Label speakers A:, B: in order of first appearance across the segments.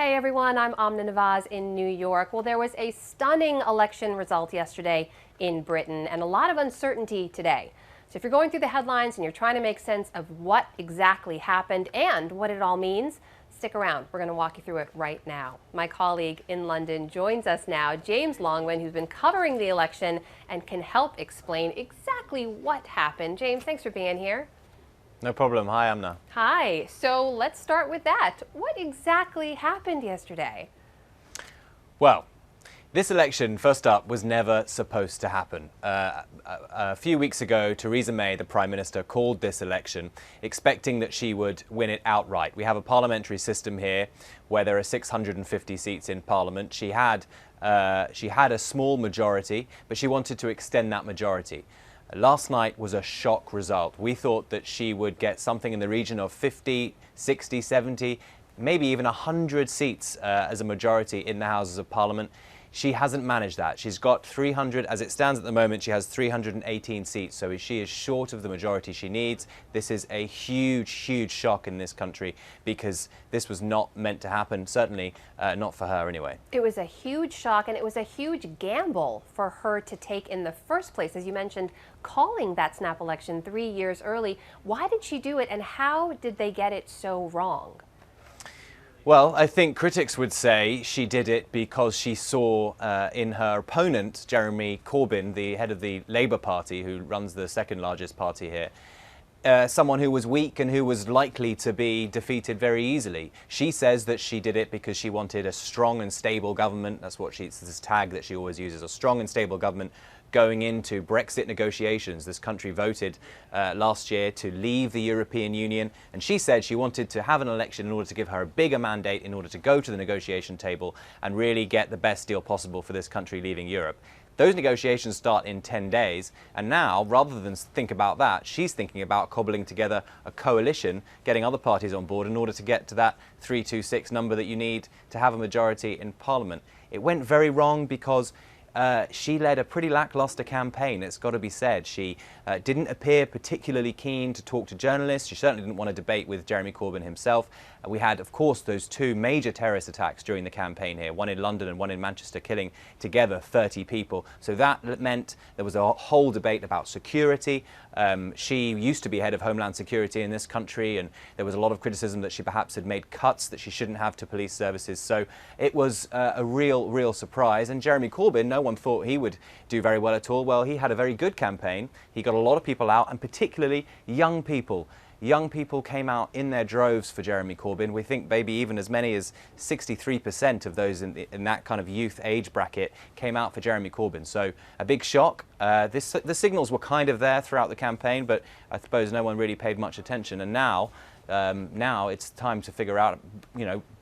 A: Hey everyone, I'm Amna Nawaz in New York. Well, there was a stunning election result yesterday in Britain and a lot of uncertainty today. So if you're going through the headlines and you're trying to make sense of what exactly happened and what it all means, stick around. We're going to walk you through it right now. My colleague in London joins us now, James Longman, who's been covering the election and can help explain exactly what happened. James, thanks for being here.
B: No problem. Hi, Amna.
A: Hi. So let's start with that. What exactly happened yesterday?
B: Well, this election, first up, was never supposed to happen. A few weeks ago, Theresa May, the Prime Minister, called this election expecting that she would win it outright. We have a parliamentary system here where there are 650 seats in Parliament. She had a small majority, but she wanted to extend that majority. Last night was a shock result. We thought that she would get something in the region of 50, 60, 70, maybe even 100 seats as a majority in the Houses of Parliament. She hasn't managed that. She's got 300, as it stands at the moment, she has 318 seats, so she is short of the majority she needs. This is a huge, huge shock in this country because this was not meant to happen, certainly not for her anyway.
A: It was a huge shock and it was a huge gamble for her to take in the first place. As you mentioned, calling that snap election 3 years early. Why did she do it and how did they get it so wrong?
B: Well, I think critics would say she did it because she saw in her opponent, Jeremy Corbyn, the head of the Labour Party, who runs the second largest party here, someone who was weak and who was likely to be defeated very easily. She says that she did it because she wanted a strong and stable government. That's what it's this tag that she always uses, a strong and stable government going into Brexit negotiations. This country voted last year to leave the European Union, and she said she wanted to have an election in order to give her a bigger mandate in order to go to the negotiation table and really get the best deal possible for this country leaving Europe. Those negotiations start in 10 days, and now, rather than think about that, she's thinking about cobbling together a coalition, getting other parties on board in order to get to that 326 number that you need to have a majority in Parliament. It went very wrong because she led a pretty lackluster campaign, it's got to be said. She didn't appear particularly keen to talk to journalists. She certainly didn't want to debate with Jeremy Corbyn himself. We had, of course, those two major terrorist attacks during the campaign here, one in London and one in Manchester, killing together 30 people. So that meant there was a whole debate about security. She used to be head of Homeland Security in this country, and there was a lot of criticism that she perhaps had made cuts that she shouldn't have to police services. So it was a real surprise. And Jeremy Corbyn, no one thought he would do very well at all. Well, he had a very good campaign. He got a lot of people out, and particularly young people. Young people came out in their droves for Jeremy Corbyn. We think maybe even as many as 63% of those in that kind of youth age bracket came out for Jeremy Corbyn. So a big shock. The signals were kind of there throughout the campaign, but I suppose no one really paid much attention. And now it's time to figure out,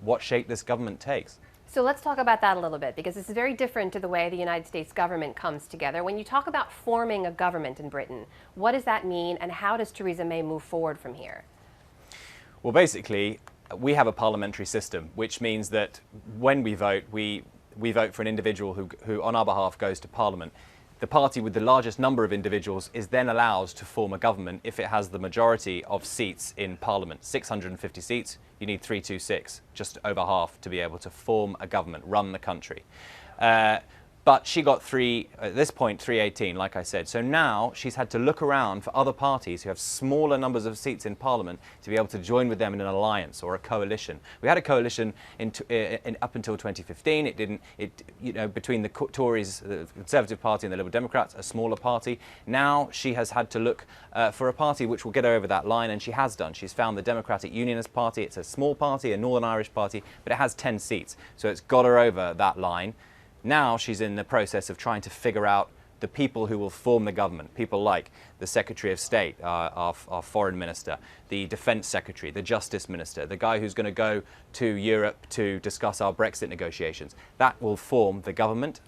B: what shape this government takes.
A: So let's talk about that a little bit, because this is very different to the way the United States government comes together. When you talk about forming a government in Britain, what does that mean and how does Theresa May move forward from here?
B: Well, basically, we have a parliamentary system, which means that when we vote, we vote for an individual who on our behalf goes to Parliament. The party with the largest number of individuals is then allowed to form a government if it has the majority of seats in Parliament. 650 seats, you need 326, just over half, to be able to form a government, run the country. But she got at this point, 318, like I said. So now she's had to look around for other parties who have smaller numbers of seats in Parliament to be able to join with them in an alliance or a coalition. We had a coalition up until 2015. It didn't, between the Tories, the Conservative Party and the Liberal Democrats, a smaller party. Now she has had to look for a party which will get her over that line, and she has done. She's found the Democratic Unionist Party. It's a small party, a Northern Irish party, but it has 10 seats. So it's got her over that line. Now she's in the process of trying to figure out the people who will form the government, people like the Secretary of State, our Foreign Minister, the Defence Secretary, the Justice Minister, the guy who's going to go to Europe to discuss our Brexit negotiations. That will form the government,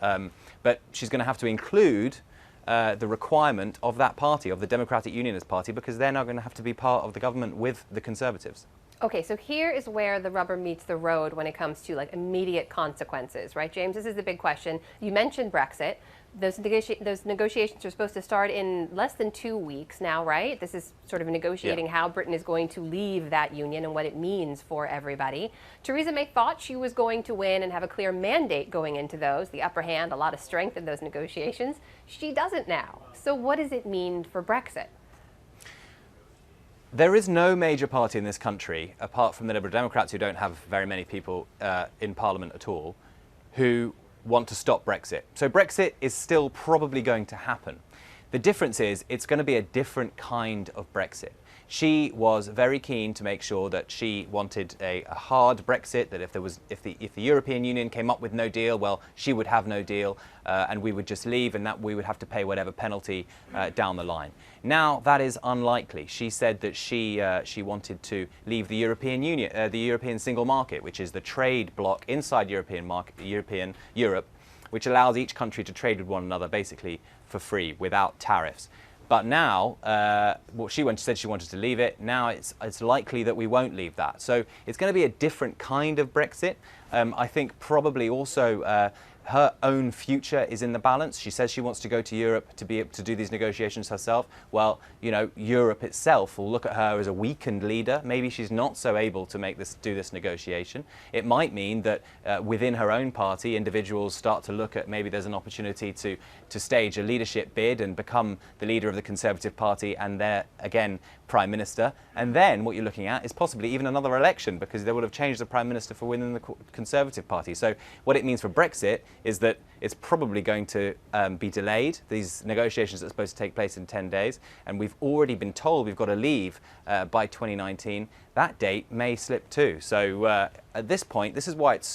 B: but she's going to have to include the requirement of that party, of the Democratic Unionist Party, because they're now going to have to be part of the government with the Conservatives.
A: Okay, so here is where the rubber meets the road when it comes to like immediate consequences, right, James? This is the big question. You mentioned Brexit. Those negotiations are supposed to start in less than 2 weeks now, right? This is sort of negotiating how Britain is going to leave that union and what it means for everybody. Theresa May thought she was going to win and have a clear mandate going into those, the upper hand, a lot of strength in those negotiations. She doesn't now. So what does it mean for Brexit?
B: There is no major party in this country, apart from the Liberal Democrats, who don't have very many people in Parliament at all, who want to stop Brexit. So Brexit is still probably going to happen. The difference is it's going to be a different kind of Brexit. She was very keen to make sure that she wanted a hard Brexit, that if the European Union came up with no deal, well, she would have no deal, and we would just leave, and that we would have to pay whatever penalty down the line. Now that is unlikely. She said that she wanted to leave the European Union, the European single market, which is the trade bloc inside Europe, which allows each country to trade with one another basically for free without tariffs. But now, she said she wanted to leave it. Now it's likely that we won't leave that. So it's going to be a different kind of Brexit. I think probably also her own future is in the balance. She says she wants to go to Europe to be able to do these negotiations herself. Well, you know, Europe itself will look at her as a weakened leader. Maybe she's not so able to do this negotiation. It might mean that within her own party, individuals start to look at maybe there's an opportunity to stage a leadership bid and become the leader of the Conservative Party and their, again, Prime Minister. And then what you're looking at is possibly even another election, because they will have changed the Prime Minister for within the Conservative Party. So what it means for Brexit is that it's probably going to be delayed. These negotiations are supposed to take place in 10 days, and we've already been told we've got to leave by 2019. That date may slip too. So at this point, this is why it's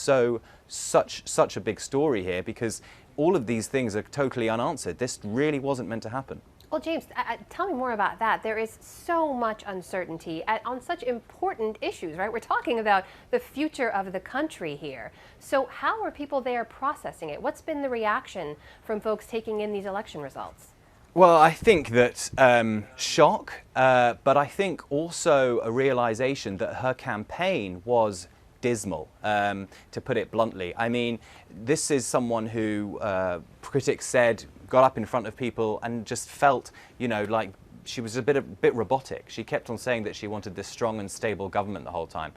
B: such a big story here, because all of these things are totally unanswered. This really wasn't meant to happen.
A: Well, James, tell me more about that. There is so much uncertainty on such important issues, right? We're talking about the future of the country here. So how are people there processing it? What's been the reaction from folks taking in these election results?
B: Well, I think that shock, but I think also a realization that her campaign was dismal, to put it bluntly. I mean, this is someone who critics said got up in front of people and just felt, you know, like she was a bit robotic. She kept on saying that she wanted this strong and stable government the whole time.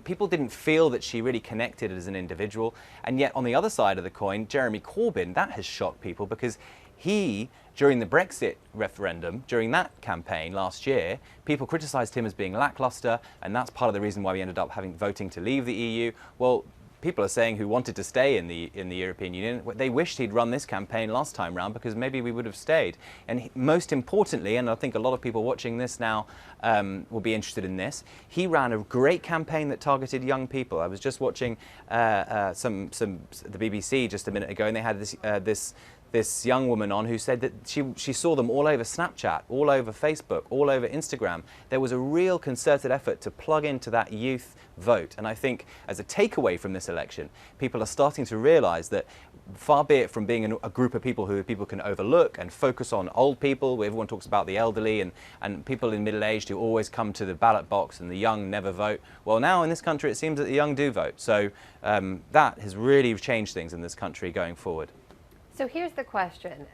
B: People didn't feel that she really connected as an individual. And yet, on the other side of the coin, Jeremy Corbyn, that has shocked people, because he, during the Brexit referendum, during that campaign last year, people criticised him as being lacklustre, and that's part of the reason why we ended up voting to leave the EU. Well, people are saying who wanted to stay in the European Union, they wished he'd run this campaign last time round, because maybe we would have stayed. And most importantly, and I think a lot of people watching this now will be interested in this, he ran a great campaign that targeted young people. I was just watching the BBC just a minute ago, and they had this young woman on who said that she saw them all over Snapchat, all over Facebook, all over Instagram. There was a real concerted effort to plug into that youth vote. And I think as a takeaway from this election, people are starting to realise that far be it from being a group of people who people can overlook and focus on old people, where everyone talks about the elderly and people in middle-aged who always come to the ballot box and the young never vote. Well, now in this country, it seems that the young do vote. So that has really changed things in this country going forward.
A: So here's the question.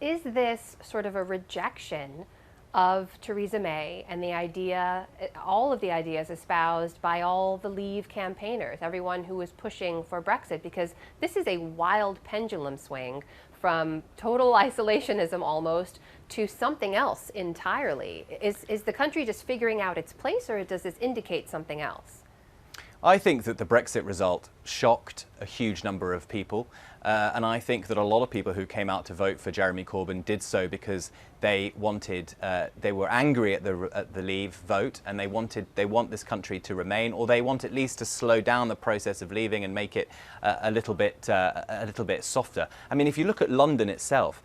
A: Is this sort of a rejection of Theresa May and the idea, all of the ideas espoused by all the Leave campaigners, everyone who was pushing for Brexit? Because this is a wild pendulum swing from total isolationism almost to something else entirely. Is the country just figuring out its place, or does this indicate something else?
B: I think that the Brexit result shocked a huge number of people, and I think that a lot of people who came out to vote for Jeremy Corbyn did so because they were angry at the Leave vote, and they want this country to remain, or they want at least to slow down the process of leaving and make it a little bit softer. I mean, if you look at London itself,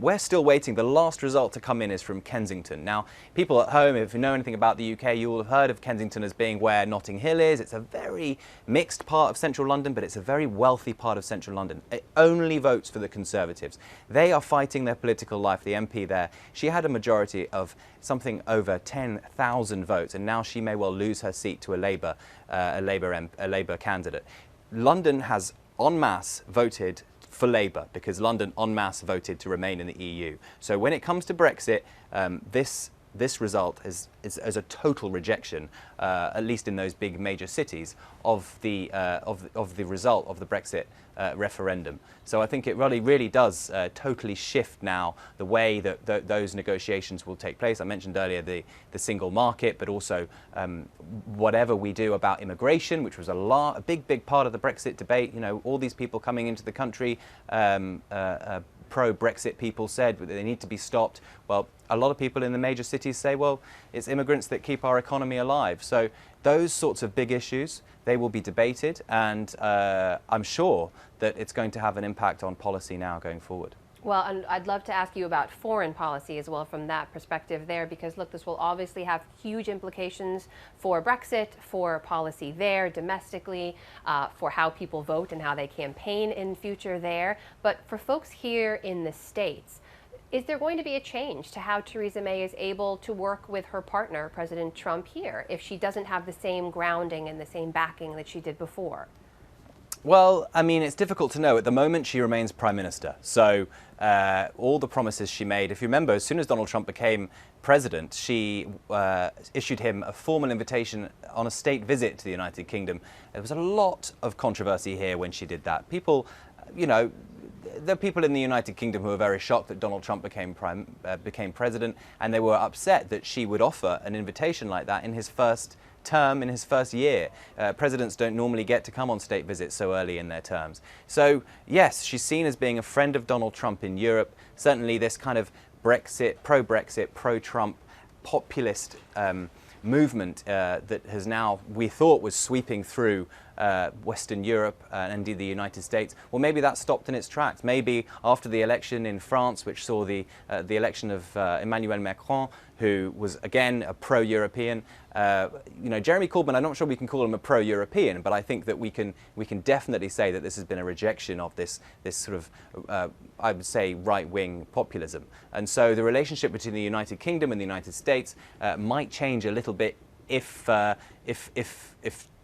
B: we're still waiting. The last result to come in is from Kensington. Now, people at home, if you know anything about the UK, you will have heard of Kensington as being where Notting Hill is. It's a very mixed part of central London, but it's a very wealthy part of central London. It only votes for the Conservatives. They are fighting their political life. The MP there, she had a majority of something over 10,000 votes, and now she may well lose her seat to a Labour candidate. London has en masse voted for Labour because London en masse voted to remain in the EU. So when it comes to Brexit, this result is a total rejection, at least in those big major cities, of the result of the Brexit referendum. So I think it really does totally shift now the way that those negotiations will take place. I mentioned earlier the single market, but also whatever we do about immigration, which was a big part of the Brexit debate. You know, all these people coming into the country, pro-Brexit people said that they need to be stopped. Well, a lot of people in the major cities say, well, it's immigrants that keep our economy alive. So those sorts of big issues, they will be debated, and I'm sure that it's going to have an impact on policy now going forward.
A: Well, and I'd love to ask you about foreign policy as well from that perspective there, because look, this will obviously have huge implications for Brexit, for policy there domestically, for how people vote and how they campaign in future there. But for folks here in the States, is there going to be a change to how Theresa May is able to work with her partner, President Trump, here, if she doesn't have the same grounding and the same backing that she did before?
B: Well, I mean, it's difficult to know. At the moment, she remains Prime Minister. So all the promises she made, if you remember, as soon as Donald Trump became president, she issued him a formal invitation on a state visit to the United Kingdom. There was a lot of controversy here when she did that. People, you know, there are people in the United Kingdom who are very shocked that Donald Trump became president, and they were upset that she would offer an invitation like that in his first term, in his first year. Presidents don't normally get to come on state visits so early in their terms. So yes, she's seen as being a friend of Donald Trump in Europe. Certainly this kind of Brexit, pro-Trump, populist movement that has now, we thought, was sweeping through Western Europe and indeed the United States. Well, maybe that stopped in its tracks. Maybe after the election in France, which saw the election of Emmanuel Macron, who was again a pro-European. You know, Jeremy Corbyn, I'm not sure we can call him a pro-European, but I think that we can definitely say that this has been a rejection of this sort of I would say right-wing populism. And so the relationship between the United Kingdom and the United States might change a little bit if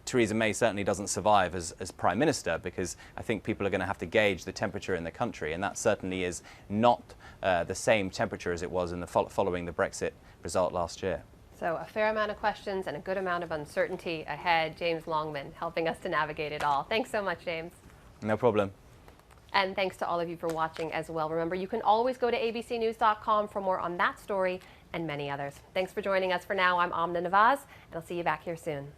B: Theresa May certainly doesn't survive as Prime Minister, because I think people are going to have to gauge the temperature in the country, and that certainly is not the same temperature as it was in the following the Brexit result last year.
A: So a fair amount of questions and a good amount of uncertainty ahead. James Longman helping us to navigate it all. Thanks so much, James. No problem. And thanks to all of you for watching as well. Remember, you can always go to abcnews.com for more on that story and many others. Thanks for joining us. For now, I'm Amna Nawaz, and I'll see you back here soon.